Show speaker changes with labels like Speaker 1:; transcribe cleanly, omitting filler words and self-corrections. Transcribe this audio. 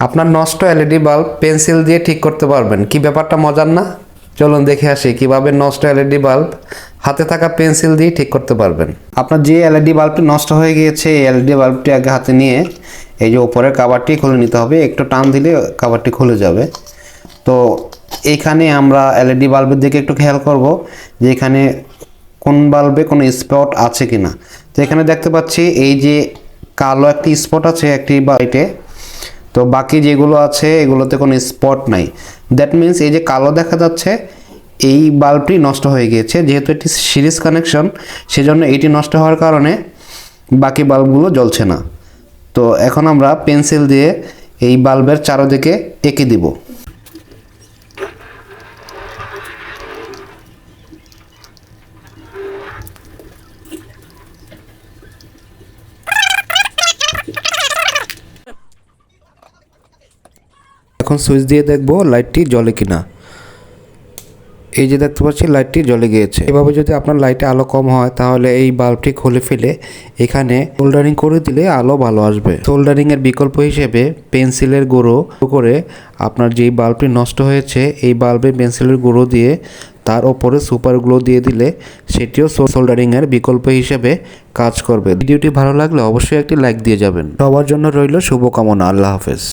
Speaker 1: আপনার নষ্ট LED bulb pencil দিয়ে ঠিক করতে পারবেন। কি ব্যাপারটা মজার না? চলুন দেখে আসি কিভাবে নষ্ট এলইডি বাল্ব হাতে থাকা পেন্সিল দিয়ে ঠিক করতে পারবেন। আপনার যে এলইডি বাল্বটি নষ্ট হয়ে গিয়েছে এই এলইডি বাল্বটি আগে হাতে নিয়ে এই যে উপরের কভারটি খুলে নিতে হবে। একটু টান দিলে কভারটি খুলে যাবে। তো এইখানে আমরা এলইডি বাল্বের দিকে একটু খেয়াল করব যে এখানে কোন বাল্বে কোনো স্পট আছে কিনা। তো এখানে দেখতে পাচ্ছি এই যে কালো একটি স্পট আছে একটি বাল্বে, তো বাকি যেগুলো আছে এগুলোতে কোনো স্পট নাই। দ্যাট মিন্স এই যে কালো দেখা যাচ্ছে এই বাল্বটি নষ্ট হয়ে গিয়েছে। যেহেতু এটি সিরিজ কানেকশন সেজন্য এটি নষ্ট হওয়ার কারণে বাকি বাল্বগুলো জ্বলছে না। তো এখন আমরা পেন্সিল দিয়ে এই বাল্বের চারদিকে এঁকে দিব। এখন সুইচ দিয়ে দেখব লাইটটি জ্বলে কিনা। এই যে দেখতে পাচ্ছি লাইটটি জ্বলে গিয়েছে। এভাবে যদি আপনার লাইটে আলো কম হয় তাহলে এই বাল্বটি খুলে ফেলে এখানে সোল্ডারিং করে দিলে আলো ভালো আসবে। সোল্ডারিং এর বিকল্প হিসেবে পেন্সিলের গুঁড়ো করে আপনার যেই বাল্বটি নষ্ট হয়েছে এই বাল্বে পেন্সিলের গুঁড়ো দিয়ে তার ওপরে সুপার গ্লো দিয়ে দিলে সেটিও সোল্ডারিং এর বিকল্প হিসেবে কাজ করবে। ভিডিওটি ভালো লাগলে অবশ্যই একটি লাইক দিয়ে যাবেন। সবার জন্য রইল শুভকামনা। আল্লাহ হাফেজ।